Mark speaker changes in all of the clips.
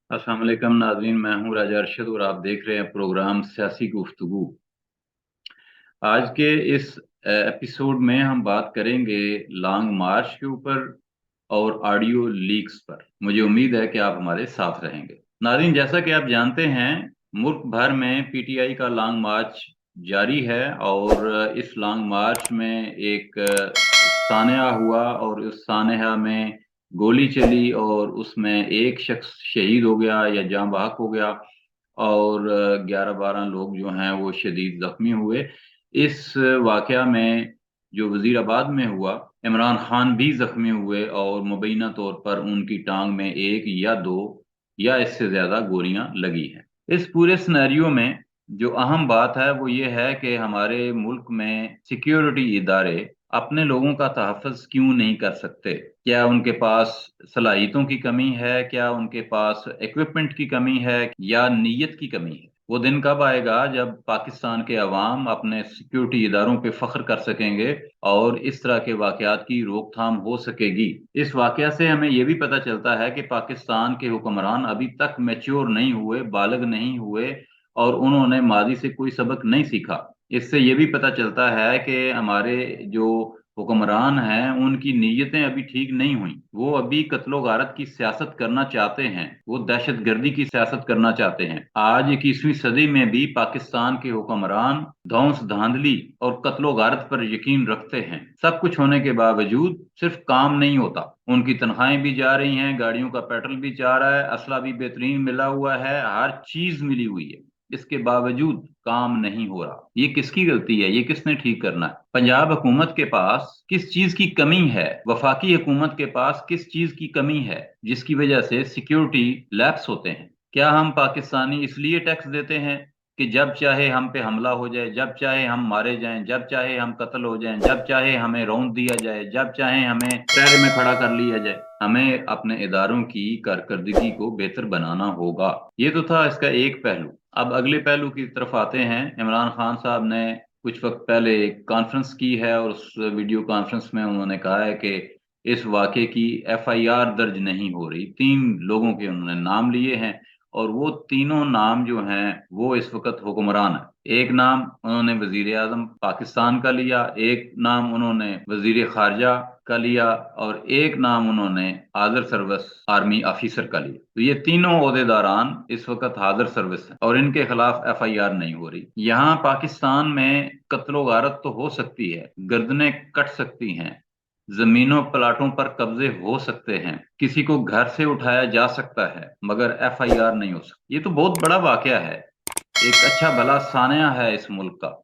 Speaker 1: अस्सलाम वालेकुम नाज़रीन, मैं हूं राजा अरशद और आप देख रहे हैं प्रोग्राम सियासी गुफ्तगू। आज के इस एपिसोड में हम बात करेंगे लॉन्ग मार्च के ऊपर और ऑडियो लीक्स पर। मुझे उम्मीद है कि आप हमारे साथ रहेंगे। नाज़रीन, जैसा कि आप जानते हैं, मुल्क भर में पीटीआई का लॉन्ग मार्च जारी है और इस लॉन्ग मार्च में एक सानया हुआ और उस सानया में गोली चली और उसमें एक शख्स शहीद हो गया या जाँ बहक हो गया और 11-12 लोग जो हैं वो शदीद जख्मी हुए। इस वाकया में जो वजीराबाद में हुआ, इमरान खान भी जख्मी हुए और मुबैना तौर पर उनकी टांग में एक या दो या इससे ज्यादा गोलियां लगी हैं। इस पूरे सिनेरियो में जो अहम बात है वो ये है कि हमारे मुल्क में सिक्योरिटी इदारे अपने लोगों का तहफ़्फ़ुज़ क्यों नहीं कर सकते? क्या उनके पास सलाहियतों की कमी है? क्या उनके पास इक्विपमेंट की कमी है या नीयत की कमी है? वो दिन कब आएगा जब पाकिस्तान के अवाम अपने सिक्योरिटी इदारों पे फख्र कर सकेंगे और इस तरह के वाकयात की रोकथाम हो सकेगी। इस वाकया से हमें ये भी पता चलता है कि पाकिस्तान के हुक्मरान अभी तक मैच्योर नहीं हुए, बालिग नहीं हुए और उन्होंने माजी से कोई सबक नहीं सीखा। इससे ये भी पता चलता है कि हमारे जो हुक्मरान हैं उनकी नीयतें अभी ठीक नहीं हुई। वो अभी कत्लो गारत की सियासत करना चाहते हैं, वो दहशत गर्दी की सियासत करना चाहते हैं। आज 21वीं सदी में भी पाकिस्तान के हुक्मरान धौंस धांधली और कत्लो गारत पर यकीन रखते हैं। सब कुछ होने के बावजूद सिर्फ काम नहीं होता। उनकी तनख्वाहें भी जा रही हैं, गाड़ियों का पेट्रोल भी जा रहा है, असला भी बेहतरीन मिला हुआ है, हर चीज मिली हुई है। इसके बावजूद काम नहीं हो रहा। ये किसकी गलती है? ये किसने ठीक करना है? पंजाब हुकूमत के पास किस चीज की कमी है? वफाकी हुकूमत के पास किस चीज की कमी है जिसकी वजह से सिक्योरिटी लैप्स होते हैं? क्या हम पाकिस्तानी इसलिए टैक्स देते हैं कि जब चाहे हम पे हमला हो जाए, जब चाहे हम मारे जाएं, जब चाहे हम कत्ल हो जाएं, जब चाहे हमें रौंद दिया जाए, जब चाहे हमें पैर में खड़ा कर लिया जाए? हमें अपने इदारों की कारकर्दगी को बेहतर बनाना होगा। ये तो था इसका एक पहलू। अब अगले पहलू की तरफ आते हैं। इमरान खान साहब ने कुछ वक्त पहले एक कॉन्फ्रेंस की है और उस वीडियो कॉन्फ्रेंस में उन्होंने कहा है कि इस वाक़े की एफआईआर दर्ज नहीं हो रही। 3 लोगों के उन्होंने नाम लिए हैं और वो तीनों नाम जो हैं वो इस वक्त हुक्मरान है। एक नाम उन्होंने वजीर आजम पाकिस्तान का लिया, एक नाम उन्होंने वजीर खारजा का लिया और एक नाम उन्होंने हाजिर सर्विस आर्मी ऑफिसर का लिया। तो ये तीनों ओहदेदारान इस वक्त हाजिर सर्विस हैं और इनके खिलाफ एफआईआर नहीं हो रही। यहाँ पाकिस्तान में कत्लो गारत तो हो सकती है, गर्दनें कट सकती हैं, जमीनों प्लाटों पर कब्जे हो सकते हैं, किसी को घर से उठाया जा सकता है, मगर एफआईआर नहीं हो सकती। ये तो बहुत बड़ा वाकया है, एक अच्छा भला सानया है इस मुल्क का।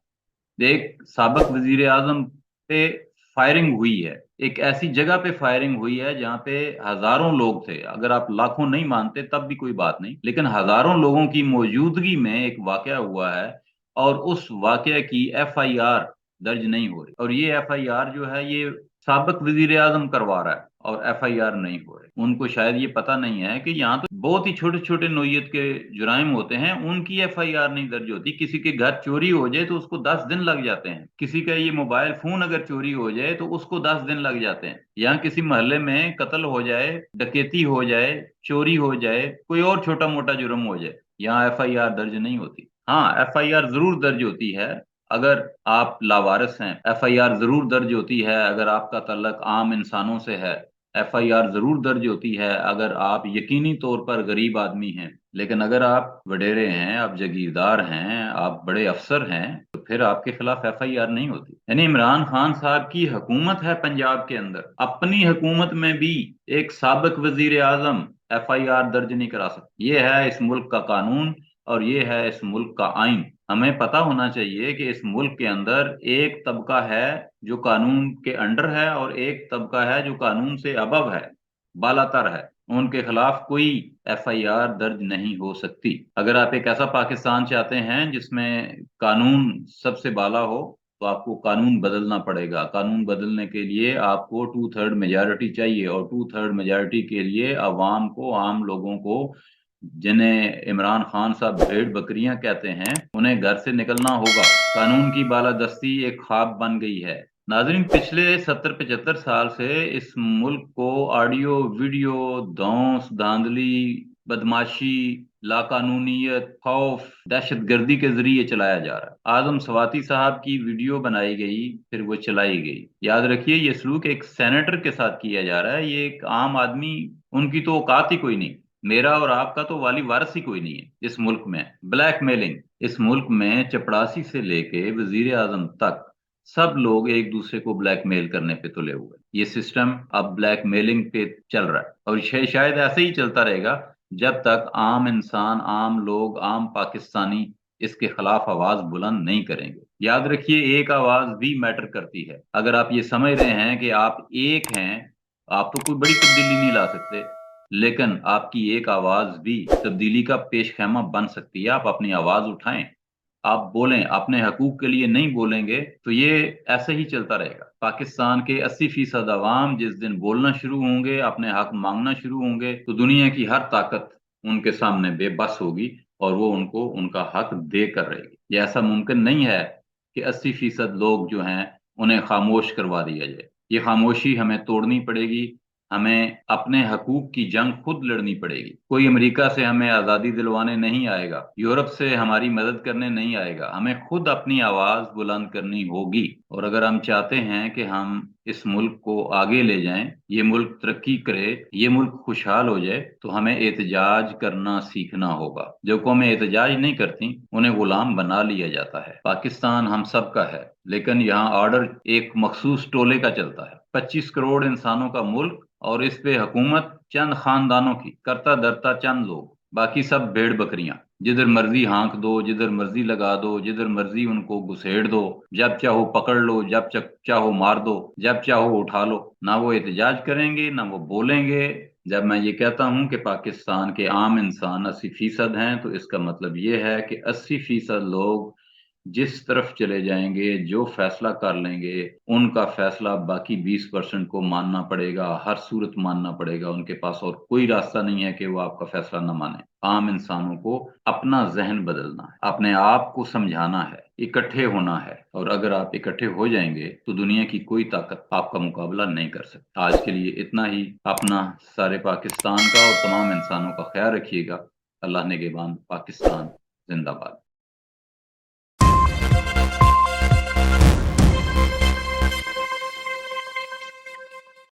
Speaker 1: एक साबिक वजीर आजम पे फायरिंग हुई है, एक ऐसी जगह पे फायरिंग हुई है जहां पे हजारों लोग थे। अगर आप लाखों नहीं मानते तब भी कोई बात नहीं, लेकिन हजारों लोगों की मौजूदगी में एक वाकया हुआ है और उस वाकया की एफआईआर दर्ज नहीं हो रही। और ये एफआईआर जो है ये साबिक वजीर आजम करवा रहा है और एफआईआर नहीं हो रही। उनको शायद ये पता नहीं है कि यहाँ तो बहुत ही छोटे छोटे नोयत के जुराइम होते हैं, उनकी एफआईआर नहीं दर्ज होती। किसी के घर चोरी हो जाए तो उसको 10 दिन लग जाते हैं, किसी का ये मोबाइल फोन अगर चोरी हो जाए तो उसको 10 दिन लग जाते हैं। यहाँ किसी मोहल्ले में कत्ल हो जाए, डकैती हो जाए, चोरी हो जाए, कोई और छोटा मोटा जुर्म हो जाए, यहाँ एफआईआर दर्ज नहीं होती। हाँ, एफआईआर जरूर दर्ज होती है अगर आप लावारिस हैं, एफआईआर जरूर दर्ज होती है अगर आपका तल्लक आम इंसानों से है, एफआईआर जरूर दर्ज होती है अगर आप यकीनी तौर पर गरीब आदमी हैं। लेकिन अगर आप वडेरे हैं, आप जगीरदार हैं, आप बड़े अफसर हैं, तो फिर आपके खिलाफ एफआईआर नहीं होती। यानी इमरान खान साहब की हुकूमत है पंजाब के अंदर, अपनी हुकूमत में भी एक साबिक वजीर आजम एफआईआर दर्ज नहीं करा सकते। ये है इस मुल्क का कानून और ये है इस मुल्क का आइन। हमें पता होना चाहिए कि इस मुल्क के अंदर एक तबका है जो कानून के अंडर है और एक तबका है जो कानून से अबव है, बालातर है। उनके खिलाफ कोई एफआईआर दर्ज नहीं हो सकती। अगर आप एक ऐसा पाकिस्तान चाहते हैं जिसमें कानून सबसे बाला हो तो आपको कानून बदलना पड़ेगा। कानून बदलने के लिए आपको 2/3 मेजॉरिटी चाहिए और 2/3 मेजॉरिटी के लिए अवाम को, आम लोगों को, जिन्हें इमरान खान साहब भेड़ बकरियां कहते हैं, उन्हें घर से निकलना होगा। कानून की बालादस्ती एक ख्वाब बन गई है। नाजरीन, पिछले 70-75 साल से इस मुल्क को ऑडियो वीडियो धौंस धांधली बदमाशी, लाकानूनीयत, खौफ, दहशत गर्दी के जरिए चलाया जा रहा है। आजम सवाती साहब की वीडियो बनाई गई, फिर वो चलाई गई। याद रखिए, ये सलूक एक सेनेटर के साथ किया जा रहा है। ये एक आम आदमी, उनकी तो औकात ही कोई नहीं। मेरा और आपका तो वाली वारस ही कोई नहीं है इस मुल्क में। ब्लैकमेलिंग, इस मुल्क में चपड़ासी से लेके वजीर आजम तक सब लोग एक दूसरे को ब्लैकमेल करने पे तुले हुए हैं। ये सिस्टम अब ब्लैकमेलिंग पे चल रहा है, और शायद ऐसे ही चलता रहेगा जब तक आम इंसान, आम लोग, आम पाकिस्तानी इसके खिलाफ आवाज बुलंद नहीं करेंगे। याद रखिए, एक आवाज भी मैटर करती है। अगर आप ये समझ रहे हैं कि आप एक हैं, आप तो कोई बड़ी तब्दीली नहीं ला सकते, लेकिन आपकी एक आवाज भी तब्दीली का पेशखैमा बन सकती है। आप अपनी आवाज उठाएं, आप बोलें। अपने हकूक के लिए नहीं बोलेंगे तो ये ऐसे ही चलता रहेगा। पाकिस्तान के 80% अवाम जिस दिन बोलना शुरू होंगे, अपने हक मांगना शुरू होंगे, तो दुनिया की हर ताकत उनके सामने बेबस होगी और वो उनको उनका हक दे कर रहेगी। ये ऐसा मुमकिन नहीं है कि 80% लोग जो हैं उन्हें खामोश करवा दिया जाए। ये खामोशी हमें तोड़नी पड़ेगी। हमें अपने हकूक की जंग खुद लड़नी पड़ेगी। कोई अमेरिका से हमें आज़ादी दिलवाने नहीं आएगा, यूरोप से हमारी मदद करने नहीं आएगा। हमें खुद अपनी आवाज़ बुलंद करनी होगी। और अगर हम चाहते हैं कि हम इस मुल्क को आगे ले जाएं, ये मुल्क तरक्की करे, ये मुल्क खुशहाल हो जाए, तो हमें एहतजाज करना सीखना होगा। जो कौमें एहतजाज नहीं करती उन्हें गुलाम बना लिया जाता है। पाकिस्तान हम सब का है, लेकिन यहाँ ऑर्डर एक मखसूस टोले का चलता है। 25 करोड़ इंसानों का मुल्क, और इस पे हुकूमत चंद खानदानों की, करता धरता चंद लोग, बाकी सब भेड़ बकरियां। जिधर मर्जी हाँक दो, जिधर मर्जी लगा दो, जिधर मर्जी उनको घुसेड़ दो, जब चाहो पकड़ लो, जब चाहो मार दो, जब चाहो उठा लो। ना वो एहतजाज करेंगे, ना वो बोलेंगे। जब मैं ये कहता हूं कि पाकिस्तान के आम इंसान 80% हैं, तो इसका मतलब ये है कि 80% लोग जिस तरफ चले जाएंगे, जो फैसला कर लेंगे, उनका फैसला बाकी 20% को मानना पड़ेगा, हर सूरत मानना पड़ेगा। उनके पास और कोई रास्ता नहीं है कि वो आपका फैसला न माने। आम इंसानों को अपना जहन बदलना है, अपने आप को समझाना है, इकट्ठे होना है। और अगर आप इकट्ठे हो जाएंगे तो दुनिया की कोई ताकत आपका मुकाबला नहीं कर सकती। आज के लिए इतना ही। अपना, सारे पाकिस्तान का और तमाम इंसानों का ख्याल रखिएगा। अल्लाह निगहबान। पाकिस्तान जिंदाबाद।